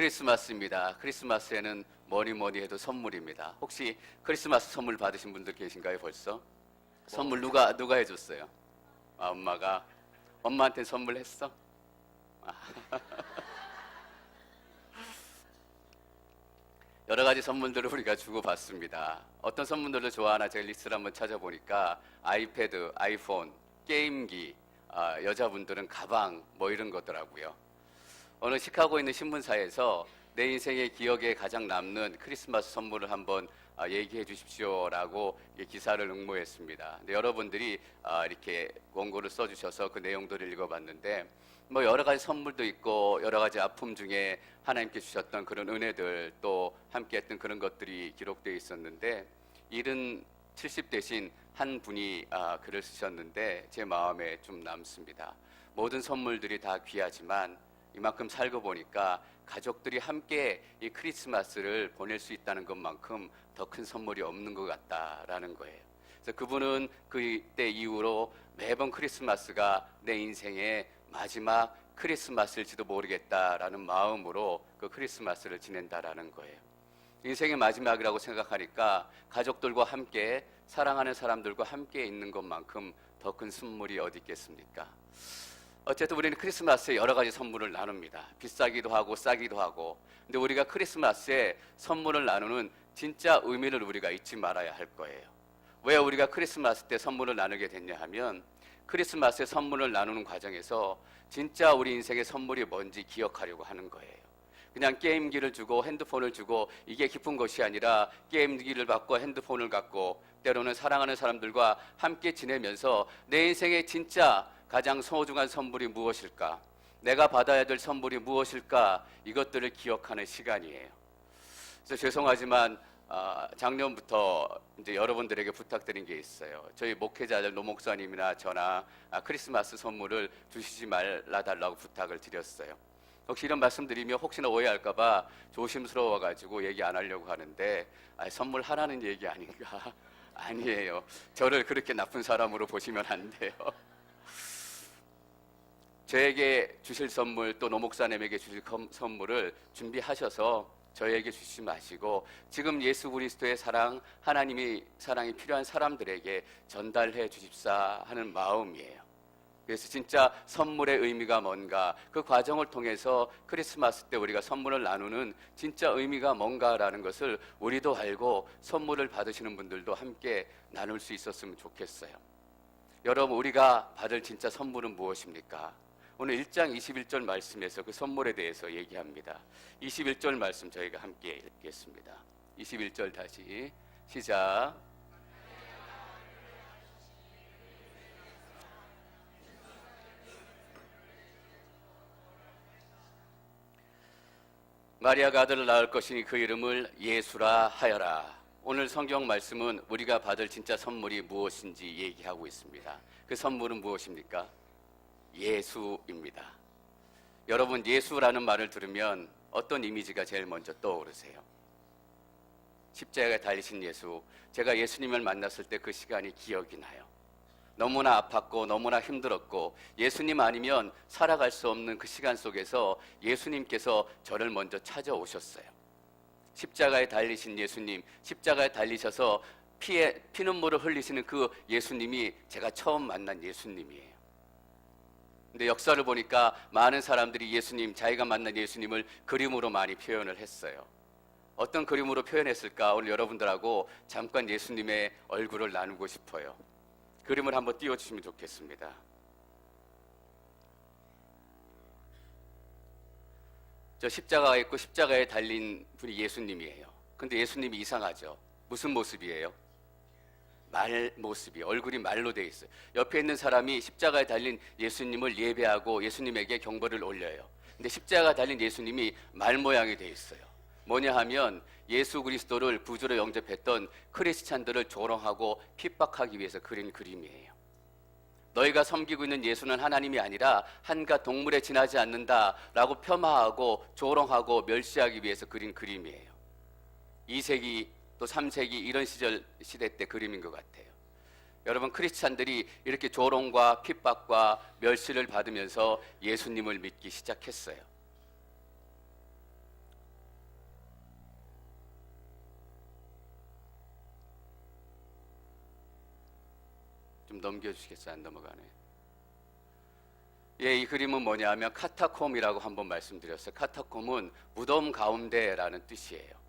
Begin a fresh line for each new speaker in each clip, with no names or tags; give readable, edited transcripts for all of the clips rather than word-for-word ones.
크리스마스입니다. 크리스마스에는 뭐니 해도 선물입니다. 혹시 크리스마스 선물 받으신 분들 계신가요, 벌써? 선물 누가 해줬어요? 엄마가. 엄마한테 선물했어? 여러 가지 선물들을 우리가 주고받습니다. 어떤 선물들을 좋아하나 제가 리스트를 한번 찾아보니까 아이패드, 아이폰, 게임기, 여자분들은 가방 뭐 이런 거더라고요. 어느 시카고에 있는 신문사에서 내 인생의 기억에 가장 남는 크리스마스 선물을 한번 얘기해 주십시오라고 기사를 응모했습니다. 근데 여러분들이 이렇게 원고를 써주셔서 그 내용들을 읽어봤는데 뭐 여러 가지 선물도 있고 여러 가지 아픔 중에 하나님께 주셨던 그런 은혜들 또 함께했던 그런 것들이 기록되어 있었는데 70 대신 한 분이 글을 쓰셨는데 제 마음에 좀 남습니다. 모든 선물들이 다 귀하지만 이만큼 살고 보니까 가족들이 함께 이 크리스마스를 보낼 수 있다는 것만큼 더 큰 선물이 없는 것 같다라는 거예요. 그래서 그분은 그때 이후로 매번 크리스마스가 내 인생의 마지막 크리스마스일지도 모르겠다라는 마음으로 그 크리스마스를 지낸다라는 거예요. 인생의 마지막이라고 생각하니까 가족들과 함께 사랑하는 사람들과 함께 있는 것만큼 더 큰 선물이 어디 있겠습니까? 어쨌든 우리는 크리스마스에 여러 가지 선물을 나눕니다. 비싸기도 하고 싸기도 하고. 근데 우리가 크리스마스에 선물을 나누는 진짜 의미를 우리가 잊지 말아야 할 거예요. 왜 우리가 크리스마스 때 선물을 나누게 됐냐 하면 크리스마스에 선물을 나누는 과정에서 진짜 우리 인생의 선물이 뭔지 기억하려고 하는 거예요. 그냥 게임기를 주고 핸드폰을 주고 이게 기쁜 것이 아니라 게임기를 받고 핸드폰을 갖고 때로는 사랑하는 사람들과 함께 지내면서 내 인생의 진짜 가장 소중한 선물이 무엇일까? 내가 받아야 될 선물이 무엇일까? 이것들을 기억하는 시간이에요. 그래서 죄송하지만 작년부터 이제 여러분들에게 부탁드린 게 있어요. 저희 목회자들 노 목사님이나 저나 크리스마스 선물을 주시지 말아달라고 부탁을 드렸어요. 혹시 이런 말씀드리면 혹시나 오해할까봐 조심스러워가지고 얘기 안 하려고 하는데 선물하라는 얘기 아닌가? 아니에요. 저를 그렇게 나쁜 사람으로 보시면 안 돼요. 저에게 주실 선물 또 노 목사님에게 주실 선물을 준비하셔서 저에게 주시지 마시고 지금 예수 그리스도의 사랑, 하나님의 사랑이 필요한 사람들에게 전달해 주십사 하는 마음이에요. 그래서 진짜 선물의 의미가 뭔가 그 과정을 통해서 크리스마스 때 우리가 선물을 나누는 진짜 의미가 뭔가라는 것을 우리도 알고 선물을 받으시는 분들도 함께 나눌 수 있었으면 좋겠어요. 여러분, 우리가 받을 진짜 선물은 무엇입니까? 오늘 1장 21절 말씀에서 그 선물에 대해서 얘기합니다. 21절 말씀 저희가 함께 읽겠습니다. 21절 다시 시작. 마리아가 아들을 낳을 것이니 그 이름을 예수라 하여라. 오늘 성경 말씀은 우리가 받을 진짜 선물이 무엇인지 얘기하고 있습니다. 그 선물은 무엇입니까? 예수입니다. 여러분, 예수라는 말을 들으면 어떤 이미지가 제일 먼저 떠오르세요? 십자가에 달리신 예수. 제가 예수님을 만났을 때 그 시간이 기억이 나요. 너무나 아팠고 너무나 힘들었고 예수님 아니면 살아갈 수 없는 그 시간 속에서 예수님께서 저를 먼저 찾아오셨어요. 십자가에 달리신 예수님, 십자가에 달리셔서 피눈물을 흘리시는 그 예수님이 제가 처음 만난 예수님이에요. 근데 역사를 보니까 많은 사람들이 예수님, 자기가 만난 예수님을 그림으로 많이 표현을 했어요. 어떤 그림으로 표현했을까? 오늘 여러분들하고 잠깐 예수님의 얼굴을 나누고 싶어요. 그림을 한번 띄워주시면 좋겠습니다. 저 십자가가 있고 십자가에 달린 분이 예수님이에요. 근데 예수님이 이상하죠. 무슨 모습이에요? 말 모습이, 얼굴이 말로 돼 있어요. 옆에 있는 사람이 십자가에 달린 예수님을 예배하고 예수님에게 경배를 올려요. 근데 십자가에 달린 예수님이 말 모양이 돼 있어요. 뭐냐 하면 예수 그리스도를 구주로 영접했던 크리스찬들을 조롱하고 핍박하기 위해서 그린 그림이에요. 너희가 섬기고 있는 예수는 하나님이 아니라 한갓 동물에 지나지 않는다라고 폄하하고 조롱하고 멸시하기 위해서 그린 그림이에요. 2세기 또 3세기 이런 시대 때 그림인 것 같아요. 여러분, 크리스찬들이 이렇게 조롱과 핍박과 멸시를 받으면서 예수님을 믿기 시작했어요. 좀 넘겨주시겠어요? 안 넘어가네. 예, 이 그림은 뭐냐면 카타콤이라고 한번 말씀드렸어요. 카타콤은 무덤 가운데라는 뜻이에요.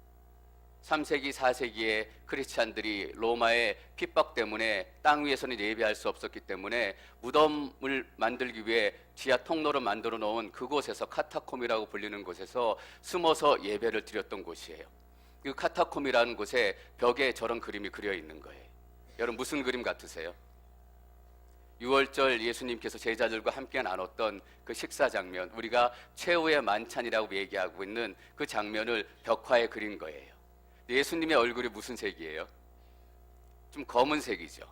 3세기, 4세기에 크리스찬들이 로마의 핍박 때문에 땅 위에서는 예배할 수 없었기 때문에 무덤을 만들기 위해 지하 통로를 만들어 놓은 그곳에서 카타콤이라고 불리는 곳에서 숨어서 예배를 드렸던 곳이에요. 그 카타콤이라는 곳에 벽에 저런 그림이 그려 있는 거예요. 여러분 무슨 그림 같으세요? 6월절 예수님께서 제자들과 함께 나눴던 그 식사 장면, 우리가 최후의 만찬이라고 얘기하고 있는 그 장면을 벽화에 그린 거예요. 예수님의 얼굴이 무슨 색이에요? 좀 검은색이죠.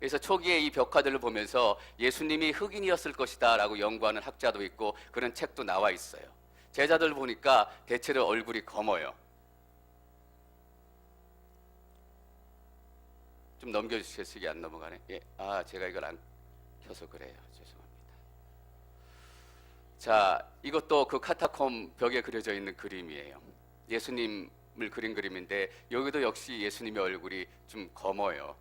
그래서 초기에 이 벽화들을 보면서 예수님이 흑인이었을 것이다 라고 연구하는 학자도 있고 그런 책도 나와 있어요. 제자들 보니까 대체로 얼굴이 검어요. 좀 넘겨주시겠어요? 이게 안 넘어가네. 예. 제가 이걸 안 켜서 그래요. 죄송합니다. 자, 이것도 그 카타콤 벽에 그려져 있는 그림이에요. 예수님을 그린 그림인데 여기도 역시 예수님의 얼굴이 좀 검어요.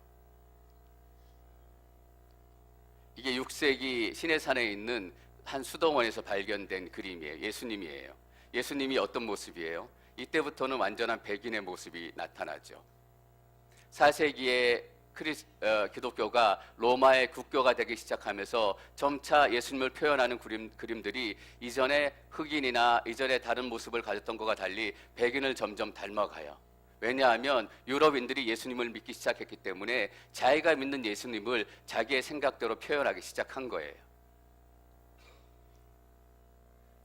이게 6세기 시내산에 있는 한 수도원에서 발견된 그림이에요. 예수님이에요. 예수님이 어떤 모습이에요? 이때부터는 완전한 백인의 모습이 나타나죠. 4세기에 기독교가 로마의 국교가 되기 시작하면서 점차 예수님을 표현하는 그림들이 이전에 흑인이나 이전에 다른 모습을 가졌던 것과 달리 백인을 점점 닮아가요. 왜냐하면 유럽인들이 예수님을 믿기 시작했기 때문에 자기가 믿는 예수님을 자기의 생각대로 표현하기 시작한 거예요.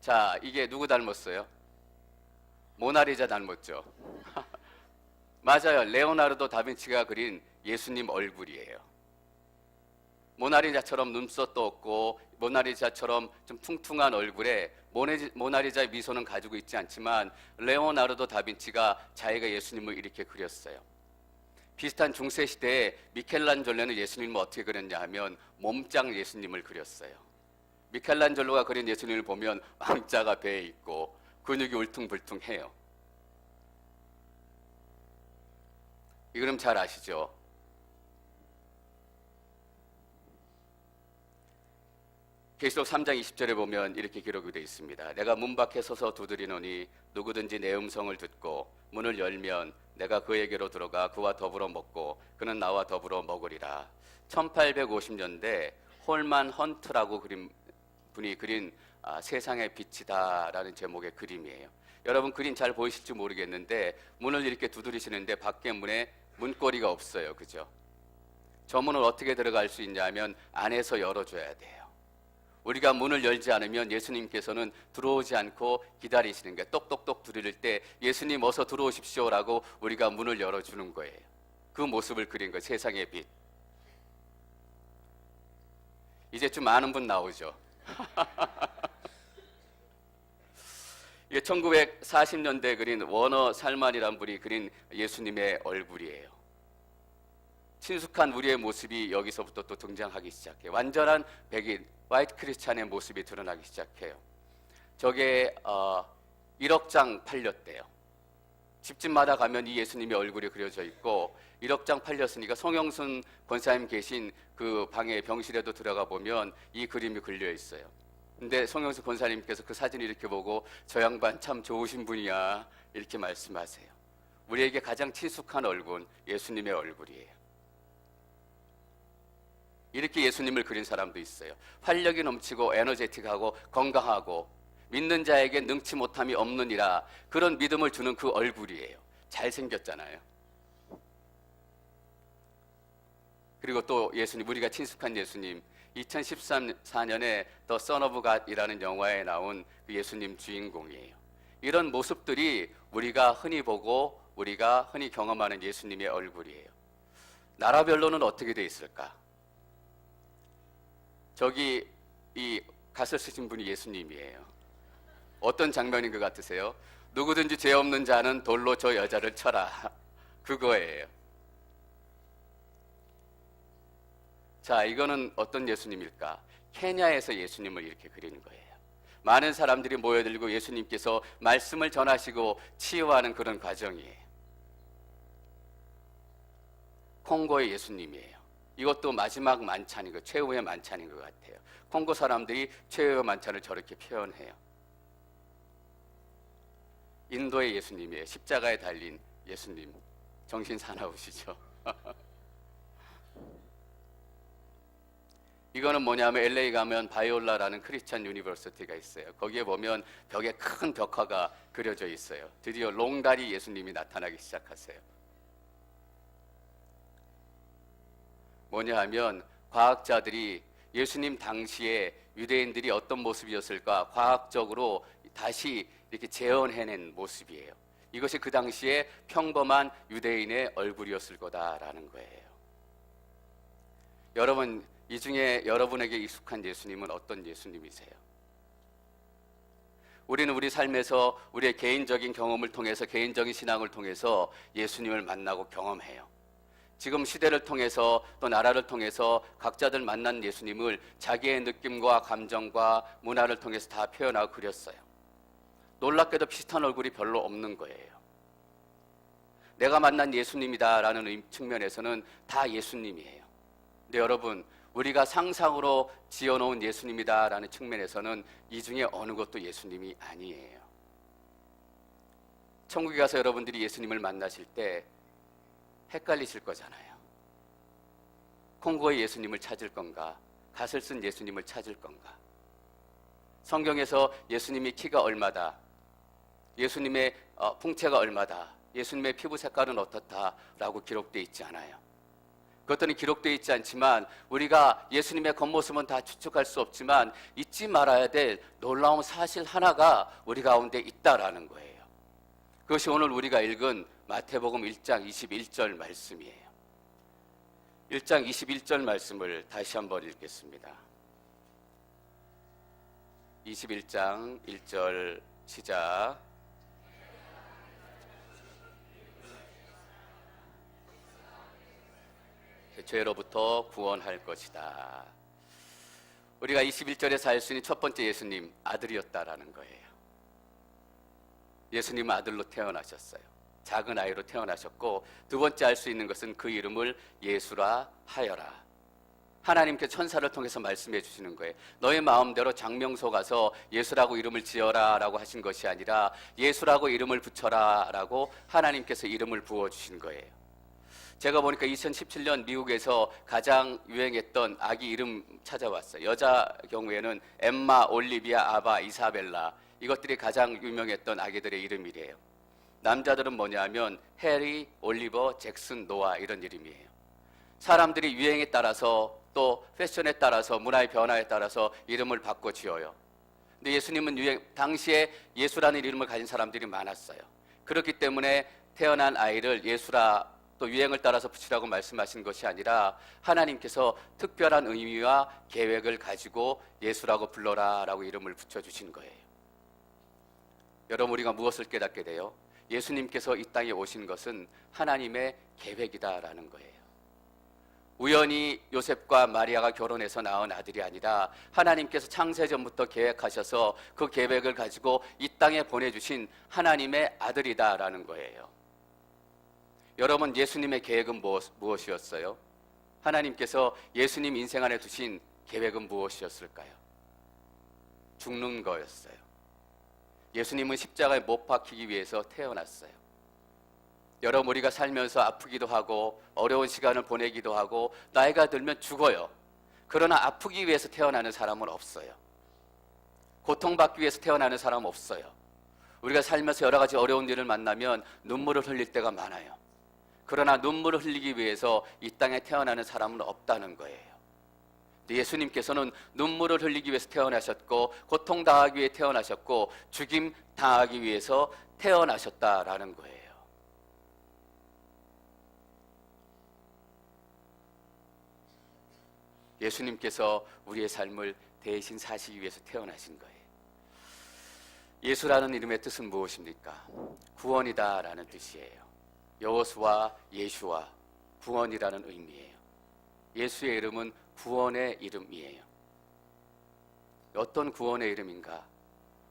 자, 이게 누구 닮았어요? 모나리자 닮았죠. 맞아요. 레오나르도 다빈치가 그린 예수님 얼굴이에요. 모나리자처럼 눈썹도 없고 모나리자처럼 좀 퉁퉁한 얼굴에 모나리자의 미소는 가지고 있지 않지만 레오나르도 다빈치가 자기가 예수님을 이렇게 그렸어요. 비슷한 중세 시대에 미켈란젤로는 예수님을 어떻게 그렸냐 하면 몸짱 예수님을 그렸어요. 미켈란젤로가 그린 예수님을 보면 왕자가 배에 있고 근육이 울퉁불퉁해요. 이 그림 잘 아시죠? 계시록 3장 20절에 보면 이렇게 기록이 되어 있습니다. 내가 문 밖에 서서 두드리노니 누구든지 내 음성을 듣고 문을 열면 내가 그에게로 들어가 그와 더불어 먹고 그는 나와 더불어 먹으리라. 1850년대 홀만 헌트라고 분이 그린 세상의 빛이다라는 제목의 그림이에요. 여러분 그림 잘 보이실지 모르겠는데 문을 이렇게 두드리시는데 밖에 문에 문고리가 없어요. 그죠? 저 문을 어떻게 들어갈 수 있냐면 안에서 열어줘야 돼요. 우리가 문을 열지 않으면 예수님께서는 들어오지 않고 기다리시는 거예요. 똑똑똑 두드릴 때 예수님 어서 들어오십시오라고 우리가 문을 열어주는 거예요. 그 모습을 그린 거예요. 세상의 빛. 이제 좀 아는 분 나오죠. 이게 1940년대에 그린 워너 살만이라는 분이 그린 예수님의 얼굴이에요. 친숙한 우리의 모습이 여기서부터 또 등장하기 시작해요. 완전한 백인, 화이트 크리스찬의 모습이 드러나기 시작해요. 저게 1억 장 팔렸대요. 집집마다 가면 이 예수님의 얼굴이 그려져 있고 1억 장 팔렸으니까 송영순 권사님 계신 그 방에 병실에도 들어가 보면 이 그림이 걸려 있어요. 근데 송영순 권사님께서 그 사진을 이렇게 보고 저 양반 참 좋으신 분이야 이렇게 말씀하세요. 우리에게 가장 친숙한 얼굴, 예수님의 얼굴이에요. 이렇게 예수님을 그린 사람도 있어요. 활력이 넘치고 에너제틱하고 건강하고 믿는 자에게 능치 못함이 없느니라 그런 믿음을 주는 그 얼굴이에요. 잘생겼잖아요. 그리고 또 예수님, 우리가 친숙한 예수님, 2014년에 더 선 오브 갓이라는 영화에 나온 그 예수님 주인공이에요. 이런 모습들이 우리가 흔히 보고 우리가 흔히 경험하는 예수님의 얼굴이에요. 나라별로는 어떻게 돼 있을까? 저기 이 갓을 쓰신 분이 예수님이에요. 어떤 장면인 것 같으세요? 누구든지 죄 없는 자는 돌로 저 여자를 쳐라. 그거예요. 자, 이거는 어떤 예수님일까? 케냐에서 예수님을 이렇게 그리는 거예요. 많은 사람들이 모여들고 예수님께서 말씀을 전하시고 치유하는 그런 과정이에요. 콩고의 예수님이에요. 이것도 마지막 만찬인 것, 최후의 만찬인 것 같아요. 콩고 사람들이 최후의 만찬을 저렇게 표현해요. 인도의 예수님이에요. 십자가에 달린 예수님. 정신 사나우시죠? 이거는 뭐냐면 LA 가면 바이올라라는 크리스찬 유니버시티가 있어요. 거기에 보면 벽에 큰 벽화가 그려져 있어요. 드디어 롱다리 예수님이 나타나기 시작하세요. 뭐냐 하면 과학자들이 예수님 당시에 유대인들이 어떤 모습이었을까 과학적으로 다시 이렇게 재현해낸 모습이에요. 이것이 그 당시에 평범한 유대인의 얼굴이었을 거다라는 거예요. 여러분, 이 중에 여러분에게 익숙한 예수님은 어떤 예수님이세요? 우리는 우리 삶에서 우리의 개인적인 경험을 통해서, 개인적인 신앙을 통해서 예수님을 만나고 경험해요. 지금 시대를 통해서 또 나라를 통해서 각자들 만난 예수님을 자기의 느낌과 감정과 문화를 통해서 다 표현하고 그렸어요. 놀랍게도 비슷한 얼굴이 별로 없는 거예요. 내가 만난 예수님이다라는 측면에서는 다 예수님이에요. 근데 여러분, 우리가 상상으로 지어놓은 예수님이다라는 측면에서는 이 중에 어느 것도 예수님이 아니에요. 천국에 가서 여러분들이 예수님을 만나실 때 헷갈리실 거잖아요. 콩고의 예수님을 찾을 건가? 갓을 쓴 예수님을 찾을 건가? 성경에서 예수님이 키가 얼마다, 예수님의 풍채가 얼마다, 예수님의 피부 색깔은 어떻다라고 기록되어 있지 않아요. 그것들은 기록되어 있지 않지만 우리가 예수님의 겉모습은 다 추측할 수 없지만 잊지 말아야 될 놀라운 사실 하나가 우리 가운데 있다라는 거예요. 그것이 오늘 우리가 읽은 마태복음 1장 21절 말씀이에요. 1장 21절 말씀을 다시 한번 읽겠습니다. 21장 1절 시작. 죄로부터 구원할 것이다. 우리가 21절에서 알 수 있는 첫 번째 예수님, 아들이었다라는 거예요. 예수님은 아들로 태어나셨어요. 작은 아이로 태어나셨고, 두 번째 알 수 있는 것은 그 이름을 예수라 하여라. 하나님께 천사를 통해서 말씀해 주시는 거예요. 너의 마음대로 장명소 가서 예수라고 이름을 지어라 라고 하신 것이 아니라 예수라고 이름을 붙여라 라고 하나님께서 이름을 부어주신 거예요. 제가 보니까 2017년 미국에서 가장 유행했던 아기 이름 찾아왔어요. 여자 경우에는 엠마, 올리비아, 아바, 이사벨라, 이것들이 가장 유명했던 아기들의 이름이래요. 남자들은 뭐냐면 해리, 올리버, 잭슨, 노아, 이런 이름이에요. 사람들이 유행에 따라서 또 패션에 따라서 문화의 변화에 따라서 이름을 바꿔 지어요. 근데 예수님은 당시에 예수라는 이름을 가진 사람들이 많았어요. 그렇기 때문에 태어난 아이를 예수라, 또 유행을 따라서 붙이라고 말씀하신 것이 아니라 하나님께서 특별한 의미와 계획을 가지고 예수라고 불러라 라고 이름을 붙여주신 거예요. 여러분, 우리가 무엇을 깨닫게 돼요? 예수님께서 이 땅에 오신 것은 하나님의 계획이다라는 거예요. 우연히 요셉과 마리아가 결혼해서 낳은 아들이 아니라 하나님께서 창세전부터 계획하셔서 그 계획을 가지고 이 땅에 보내주신 하나님의 아들이다라는 거예요. 여러분, 예수님의 계획은 무엇이었어요? 하나님께서 예수님 인생 안에 두신 계획은 무엇이었을까요? 죽는 거였어요. 예수님은 십자가에 못 박히기 위해서 태어났어요. 여러분, 우리가 살면서 아프기도 하고 어려운 시간을 보내기도 하고 나이가 들면 죽어요. 그러나 아프기 위해서 태어나는 사람은 없어요. 고통받기 위해서 태어나는 사람은 없어요. 우리가 살면서 여러 가지 어려운 일을 만나면 눈물을 흘릴 때가 많아요. 그러나 눈물을 흘리기 위해서 이 땅에 태어나는 사람은 없다는 거예요. 예수님께서는 눈물을 흘리기 위해서 태어나셨고, 고통당하기 위해 태어나셨고, 죽임 당하기 위해서 태어나셨다라는 거예요. 예수님께서 우리의 삶을 대신 사시기 위해서 태어나신 거예요. 예수라는 이름의 뜻은 무엇입니까? 구원이다라는 뜻이에요. 여호수아, 예수와 구원이라는 의미예요. 예수의 이름은 구원의 이름이에요. 어떤 구원의 이름인가?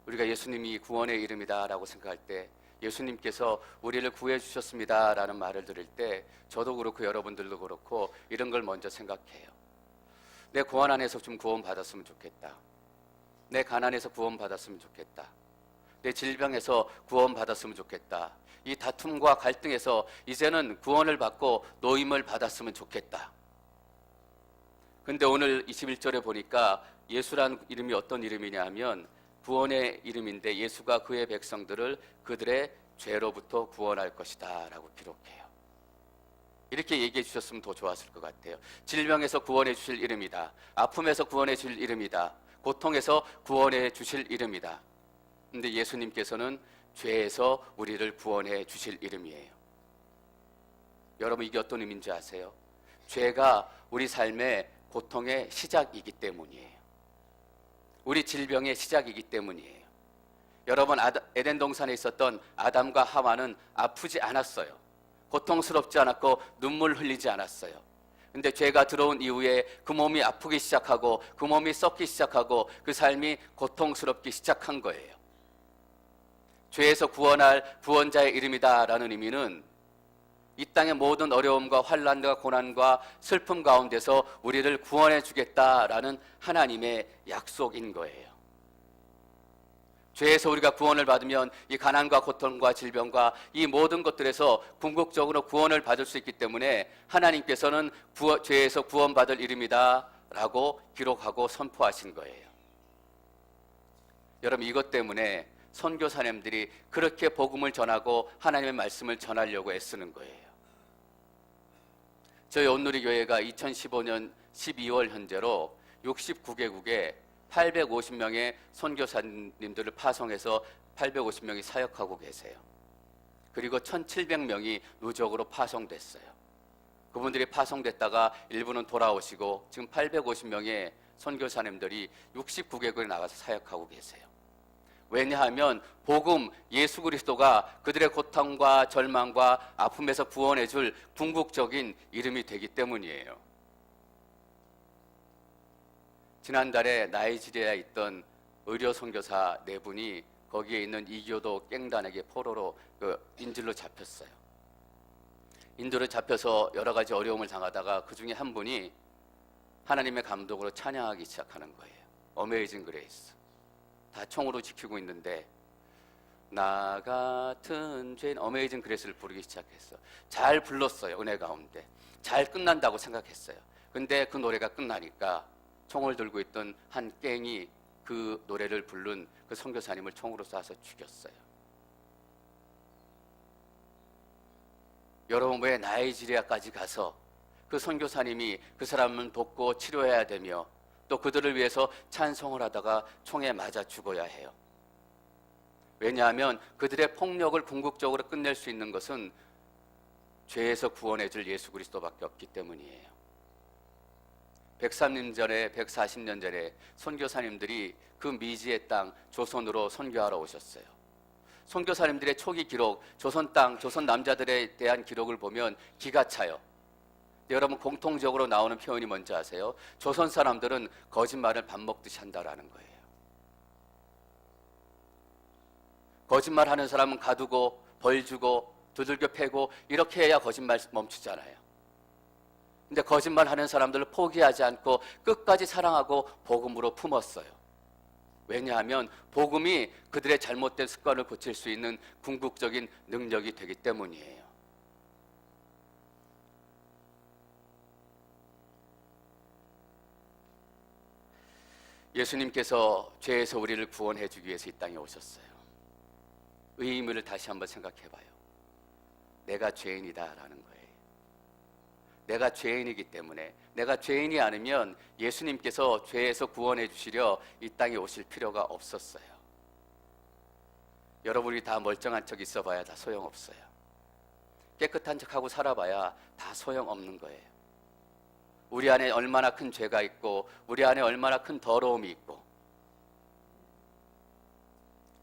우리가 예수님이 구원의 이름이다라고 생각할 때 예수님께서 우리를 구해 주셨습니다라는 말을 들을 때 저도 그렇고 여러분들도 그렇고 이런 걸 먼저 생각해요. 내 고난 안에서 좀 구원받았으면 좋겠다. 내 가난에서 구원받았으면 좋겠다. 내 질병에서 구원받았으면 좋겠다. 이 다툼과 갈등에서 이제는 구원을 받고 노임을 받았으면 좋겠다. 근데 오늘 21절에 보니까 예수란 이름이 어떤 이름이냐 하면 구원의 이름인데 예수가 그의 백성들을 그들의 죄로부터 구원할 것이다 라고 기록해요. 이렇게 얘기해 주셨으면 더 좋았을 것 같아요. 질병에서 구원해 주실 이름이다. 아픔에서 구원해 주실 이름이다. 고통에서 구원해 주실 이름이다. 근데 예수님께서는 죄에서 우리를 구원해 주실 이름이에요. 여러분 이게 어떤 의미인지 아세요? 죄가 우리 삶의 고통의 시작이기 때문이에요. 우리 질병의 시작이기 때문이에요. 여러분 에덴 동산에 있었던 아담과 하와는 아프지 않았어요. 고통스럽지 않았고 눈물 흘리지 않았어요. 근데 죄가 들어온 이후에 그 몸이 아프기 시작하고 그 몸이 썩기 시작하고 그 삶이 고통스럽기 시작한 거예요. 죄에서 구원할 구원자의 이름이다라는 의미는 이 땅의 모든 어려움과 환난과 고난과 슬픔 가운데서 우리를 구원해 주겠다라는 하나님의 약속인 거예요. 죄에서 우리가 구원을 받으면 이 가난과 고통과 질병과 이 모든 것들에서 궁극적으로 구원을 받을 수 있기 때문에 하나님께서는 죄에서 구원받을 이름이다 라고 기록하고 선포하신 거예요. 여러분 이것 때문에 선교사님들이 그렇게 복음을 전하고 하나님의 말씀을 전하려고 애쓰는 거예요. 저희 온누리교회가 2015년 12월 현재로 69개국에 850명의 선교사님들을 파송해서 850명이 사역하고 계세요. 그리고 1700명이 누적으로 파송됐어요. 그분들이 파송됐다가 일부는 돌아오시고 지금 850명의 선교사님들이 69개국에 나가서 사역하고 계세요. 왜냐하면 복음 예수 그리스도가 그들의 고통과 절망과 아픔에서 구원해 줄 궁극적인 이름이 되기 때문이에요. 지난달에 나이지리아에 있던 의료 선교사 4분이 거기에 있는 이교도 깽단에게 포로로 인질로 잡혔어요. 인질로 잡혀서 여러 가지 어려움을 당하다가 그 중에 한 분이 하나님의 감독으로 찬양하기 시작하는 거예요. 어메이징 그레이스. 다 총으로 지키고 있는데 나 같은 죄인 어메이징 그레이스를 부르기 시작했어. 잘 불렀어요. 은혜 가운데. 잘 끝난다고 생각했어요. 근데 그 노래가 끝나니까 총을 들고 있던 한 갱이 그 노래를 부른 그 선교사님을 총으로 쏴서 죽였어요. 여러분 왜 나이지리아까지 가서 그 선교사님이 그 사람을 돕고 치료해야 되며 또 그들을 위해서 찬송을 하다가 총에 맞아 죽어야 해요. 왜냐하면 그들의 폭력을 궁극적으로 끝낼 수 있는 것은 죄에서 구원해 줄 예수 그리스도밖에 없기 때문이에요. 103년 전에 140년 전에 선교사님들이 그 미지의 땅 조선으로 선교하러 오셨어요. 선교사님들의 초기 기록, 조선 땅, 조선 남자들에 대한 기록을 보면 기가 차요. 여러분 공통적으로 나오는 표현이 뭔지 아세요? 조선 사람들은 거짓말을 밥 먹듯이 한다라는 거예요. 거짓말하는 사람은 가두고 벌 주고 두들겨 패고 이렇게 해야 거짓말 멈추잖아요. 근데 거짓말하는 사람들을 포기하지 않고 끝까지 사랑하고 복음으로 품었어요. 왜냐하면 복음이 그들의 잘못된 습관을 고칠 수 있는 궁극적인 능력이 되기 때문이에요. 예수님께서 죄에서 우리를 구원해 주기 위해서 이 땅에 오셨어요. 의미를 다시 한번 생각해 봐요. 내가 죄인이다라는 거예요. 내가 죄인이기 때문에 내가 죄인이 아니면 예수님께서 죄에서 구원해 주시려 이 땅에 오실 필요가 없었어요. 여러분이 다 멀쩡한 척 있어 봐야 다 소용없어요. 깨끗한 척하고 살아봐야 다 소용없는 거예요. 우리 안에 얼마나 큰 죄가 있고 우리 안에 얼마나 큰 더러움이 있고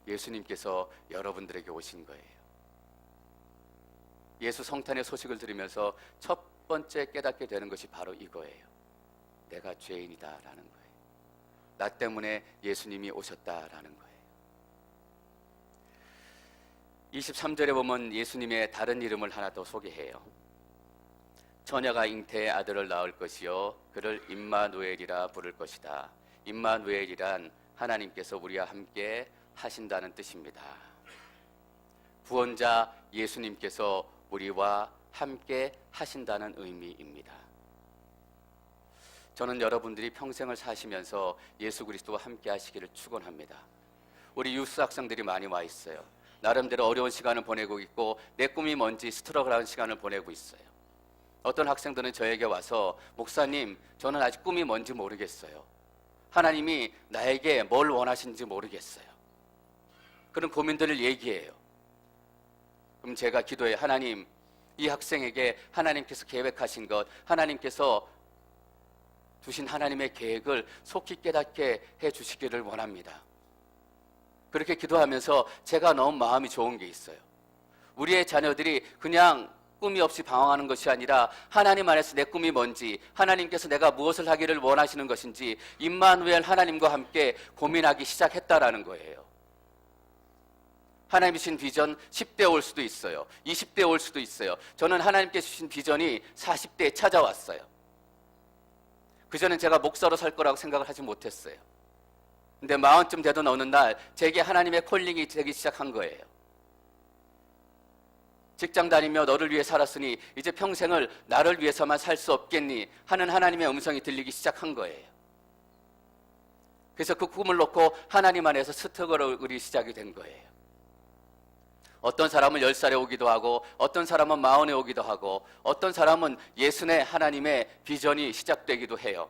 예수님께서 여러분들에게 오신 거예요. 예수 성탄의 소식을 들으면서 첫 번째 깨닫게 되는 것이 바로 이거예요. 내가 죄인이다라는 거예요. 나 때문에 예수님이 오셨다라는 거예요. 23절에 보면 예수님의 다른 이름을 하나 더 소개해요. 처녀가 잉태의 아들을 낳을 것이요 그를 임마누엘이라 부를 것이다. 임마누엘이란 하나님께서 우리와 함께 하신다는 뜻입니다. 구원자 예수님께서 우리와 함께 하신다는 의미입니다. 저는 여러분들이 평생을 사시면서 예수 그리스도와 함께 하시기를 축원합니다. 우리 유스 학생들이 많이 와 있어요. 나름대로 어려운 시간을 보내고 있고 내 꿈이 뭔지 스트러글하는 시간을 보내고 있어요. 어떤 학생들은 저에게 와서 목사님, 저는 아직 꿈이 뭔지 모르겠어요. 하나님이 나에게 뭘 원하시는지 모르겠어요. 그런 고민들을 얘기해요. 그럼 제가 기도해, 하나님, 이 학생에게 하나님께서 계획하신 것, 하나님께서 두신 하나님의 계획을 속히 깨닫게 해주시기를 원합니다. 그렇게 기도하면서 제가 너무 마음이 좋은 게 있어요. 우리의 자녀들이 그냥 꿈이 없이 방황하는 것이 아니라 하나님 안에서 내 꿈이 뭔지, 하나님께서 내가 무엇을 하기를 원하시는 것인지 임마누엘 하나님과 함께 고민하기 시작했다라는 거예요. 하나님이 주신 비전 10대 올 수도 있어요. 20대 올 수도 있어요. 저는 하나님께 주신 비전이 40대에 찾아왔어요. 그전엔 제가 목사로 살 거라고 생각을 하지 못했어요. 근데 40쯤 되던 어느 날 제게 하나님의 콜링이 되기 시작한 거예요. 직장 다니며 너를 위해 살았으니 이제 평생을 나를 위해서만 살 수 없겠니 하는 하나님의 음성이 들리기 시작한 거예요. 그래서 그 꿈을 놓고 하나님 안에서 스트러글이 시작이 된 거예요. 어떤 사람은 10살에 오기도 하고 어떤 사람은 40에 오기도 하고 어떤 사람은 60에 하나님의 비전이 시작되기도 해요.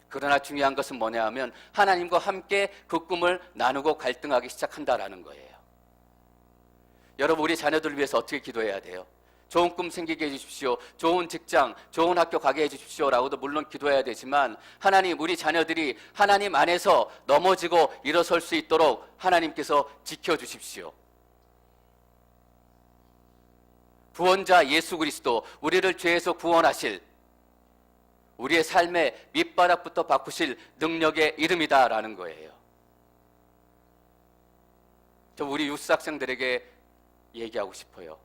그러나 중요한 것은 뭐냐 하면 하나님과 함께 그 꿈을 나누고 갈등하기 시작한다라는 거예요. 여러분, 우리 자녀들을 위해서 어떻게 기도해야 돼요? 좋은 꿈 생기게 해주십시오. 좋은 직장, 좋은 학교 가게 해주십시오 라고도 물론 기도해야 되지만 하나님, 우리 자녀들이 하나님 안에서 넘어지고 일어설 수 있도록 하나님께서 지켜주십시오. 구원자 예수 그리스도, 우리를 죄에서 구원하실, 우리의 삶의 밑바닥부터 바꾸실 능력의 이름이다라는 거예요. 저 우리 유스 학생들에게 얘기하고 싶어요.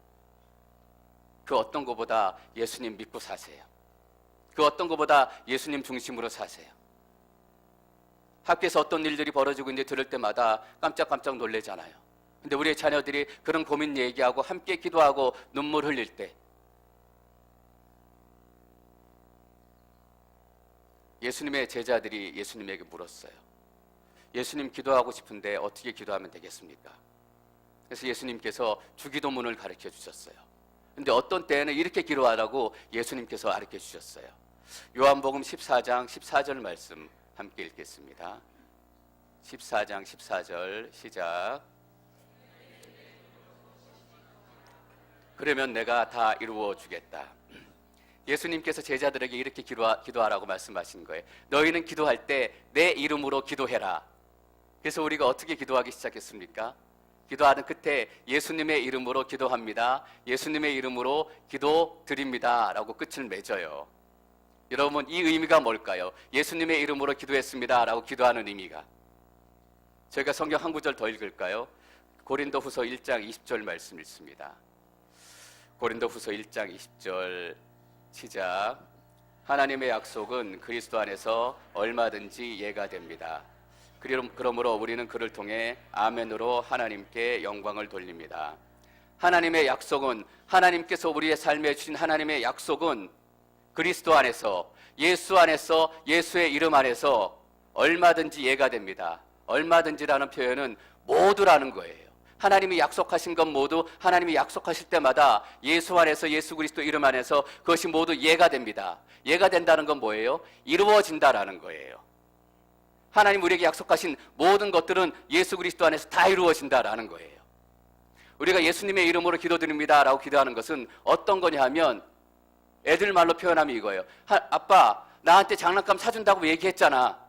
그 어떤 것보다 예수님 믿고 사세요. 그 어떤 것보다 예수님 중심으로 사세요. 학교에서 어떤 일들이 벌어지고 있는지 들을 때마다 깜짝깜짝 놀래잖아요. 근데 우리의 자녀들이 그런 고민 얘기하고 함께 기도하고 눈물 흘릴 때 예수님의 제자들이 예수님에게 물었어요. 예수님, 기도하고 싶은데 어떻게 기도하면 되겠습니까? 그래서 예수님께서 주기도문을 가르쳐 주셨어요. 근데 어떤 때에는 이렇게 기도하라고 예수님께서 가르쳐 주셨어요. 요한복음 14장 14절 말씀 함께 읽겠습니다. 14장 14절 시작. 그러면 내가 다 이루어 주겠다. 예수님께서 제자들에게 이렇게 기도하라고 말씀하신 거예요. 너희는 기도할 때 내 이름으로 기도해라. 그래서 우리가 어떻게 기도하기 시작했습니까? 기도하는 끝에 예수님의 이름으로 기도합니다. 예수님의 이름으로 기도드립니다 라고 끝을 맺어요. 여러분, 이 의미가 뭘까요? 예수님의 이름으로 기도했습니다 라고 기도하는 의미가. 저희가 성경 한 구절 더 읽을까요? 고린도후서 1장 20절 말씀 읽습니다. 고린도후서 1장 20절 시작. 하나님의 약속은 그리스도 안에서 얼마든지 이해가 됩니다. 그러므로 우리는 그를 통해 아멘으로 하나님께 영광을 돌립니다. 하나님의 약속은, 하나님께서 우리의 삶에 주신 하나님의 약속은 그리스도 안에서, 예수 안에서, 예수의 이름 안에서 얼마든지 이해가 됩니다. 얼마든지라는 표현은 모두라는 거예요. 하나님이 약속하신 것 모두 하나님이 약속하실 때마다 예수 안에서, 예수 그리스도 이름 안에서 그것이 모두 이해가 됩니다. 이해가 된다는 건 뭐예요? 이루어진다라는 거예요. 하나님 우리에게 약속하신 모든 것들은 예수 그리스도 안에서 다 이루어진다라는 거예요. 우리가 예수님의 이름으로 기도드립니다 라고 기도하는 것은 어떤 거냐 하면, 애들 말로 표현하면 이거예요. 아빠, 나한테 장난감 사준다고 얘기했잖아.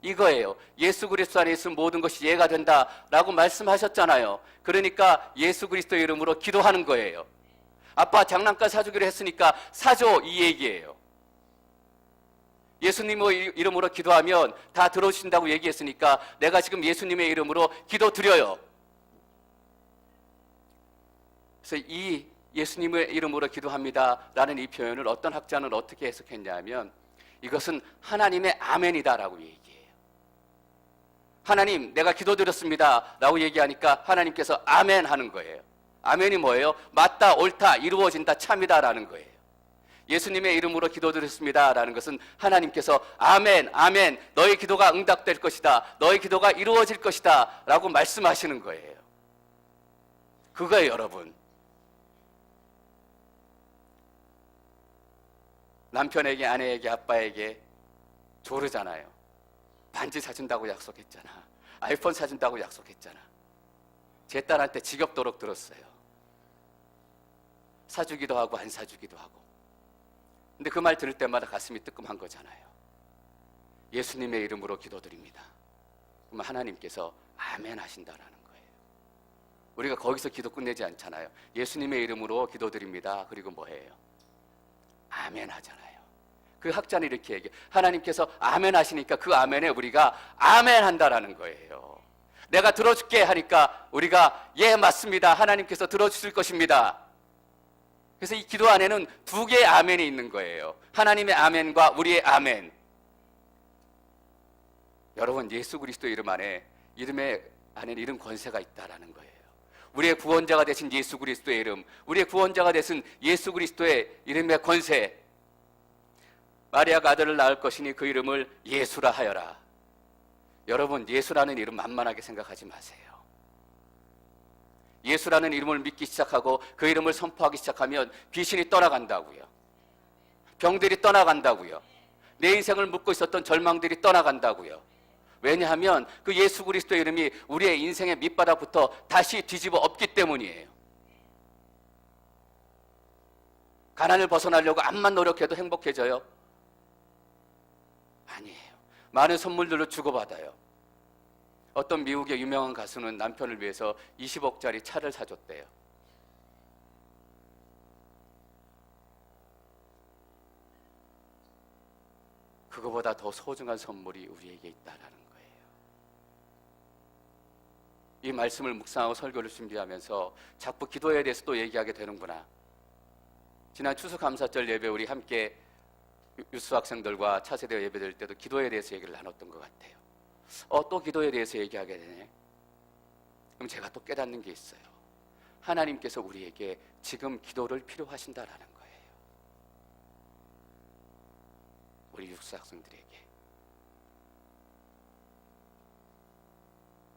이거예요. 예수 그리스도 안에 있으면 모든 것이 이해가 된다라고 말씀하셨잖아요. 그러니까 예수 그리스도 이름으로 기도하는 거예요. 아빠, 장난감 사주기로 했으니까 사줘, 이 얘기예요. 예수님의 이름으로 기도하면 다 들어주신다고 얘기했으니까 내가 지금 예수님의 이름으로 기도드려요. 그래서 이 예수님의 이름으로 기도합니다라는 이 표현을 어떤 학자는 어떻게 해석했냐면 이것은 하나님의 아멘이다라고 얘기해요. 하나님, 내가 기도드렸습니다라고 얘기하니까 하나님께서 아멘 하는 거예요. 아멘이 뭐예요? 맞다, 옳다, 이루어진다, 참이다라는 거예요. 예수님의 이름으로 기도드렸습니다라는 것은 하나님께서 아멘, 아멘, 너의 기도가 응답될 것이다, 너의 기도가 이루어질 것이다 라고 말씀하시는 거예요. 그거예요, 여러분. 남편에게, 아내에게, 아빠에게 조르잖아요. 반지 사준다고 약속했잖아. 아이폰 사준다고 약속했잖아. 제 딸한테 지겹도록 들었어요. 사주기도 하고 안 사주기도 하고. 근데 그 말 들을 때마다 가슴이 뜨끔한 거잖아요. 예수님의 이름으로 기도드립니다. 그러면 하나님께서 아멘 하신다라는 거예요. 우리가 거기서 기도 끝내지 않잖아요. 예수님의 이름으로 기도드립니다. 그리고 뭐해요? 아멘 하잖아요. 그 학자는 이렇게 얘기해요. 하나님께서 아멘 하시니까 그 아멘에 우리가 아멘 한다라는 거예요. 내가 들어줄게 하니까 우리가 예 맞습니다. 하나님께서 들어주실 것입니다. 그래서 이 기도 안에는 두 개의 아멘이 있는 거예요. 하나님의 아멘과 우리의 아멘. 여러분, 예수 그리스도의 이름 안에 이름 권세가 있다라는 거예요. 우리의 구원자가 되신 예수 그리스도의 이름, 우리의 구원자가 되신 예수 그리스도의 이름의 권세. 마리아가 아들을 낳을 것이니 그 이름을 예수라 하여라. 여러분, 예수라는 이름 만만하게 생각하지 마세요. 예수라는 이름을 믿기 시작하고 그 이름을 선포하기 시작하면 귀신이 떠나간다고요. 병들이 떠나간다고요. 내 인생을 묻고 있었던 절망들이 떠나간다고요. 왜냐하면 그 예수 그리스도의 이름이 우리의 인생의 밑바닥부터 다시 뒤집어 엎기 때문이에요. 가난을 벗어나려고 암만 노력해도 행복해져요? 아니에요. 많은 선물들을 주고받아요. 어떤 미국의 유명한 가수는 남편을 위해서 20억짜리 차를 사줬대요. 그거보다 더 소중한 선물이 우리에게 있다라는 거예요. 이 말씀을 묵상하고 설교를 준비하면서 자꾸 기도에 대해서 또 얘기하게 되는구나. 지난 추수감사절 예배 우리 함께 유스 학생들과 차세대 예배 드릴 때도 기도에 대해서 얘기를 나눴던 것 같아요. 또 기도에 대해서 얘기하게 되네. 그럼 제가 또 깨닫는 게 있어요. 하나님께서 우리에게 지금 기도를 필요하신다라는 거예요. 우리 유스 학생들에게.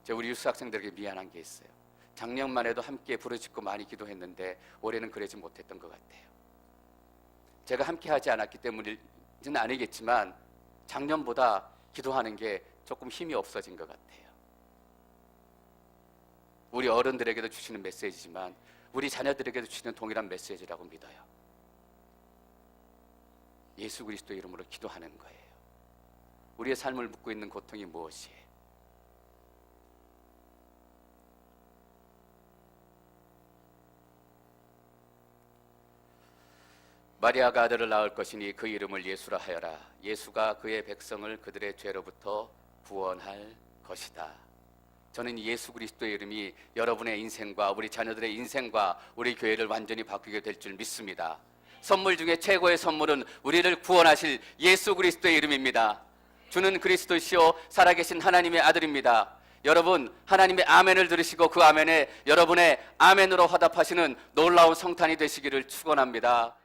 제가 우리 유스 학생들에게 미안한 게 있어요. 작년만 해도 함께 부르짖고 많이 기도했는데 올해는 그러지 못했던 것 같아요. 제가 함께 하지 않았기 때문이는 아니겠지만 작년보다 기도하는 게 조금 힘이 없어진 것 같아요. 우리 어른들에게도 주시는 메시지지만 우리 자녀들에게도 주시는 동일한 메시지라고 믿어요. 예수 그리스도의 이름으로 기도하는 거예요. 우리의 삶을 묻고 있는 고통이 무엇이에요? 마리아가 아들을 낳을 것이니 그 이름을 예수라 하여라. 예수가 그의 백성을 그들의 죄로부터 구원할 것이다. 저는 예수 그리스도의 이름이 여러분의 인생과 우리 자녀들의 인생과 우리 교회를 완전히 바꾸게 될 줄 믿습니다. 선물 중에 최고의 선물은 우리를 구원하실 예수 그리스도의 이름입니다. 주는 그리스도시요 살아계신 하나님의 아들입니다. 여러분, 하나님의 아멘을 들으시고 그 아멘에 여러분의 아멘으로 화답하시는 놀라운 성탄이 되시기를 축원합니다.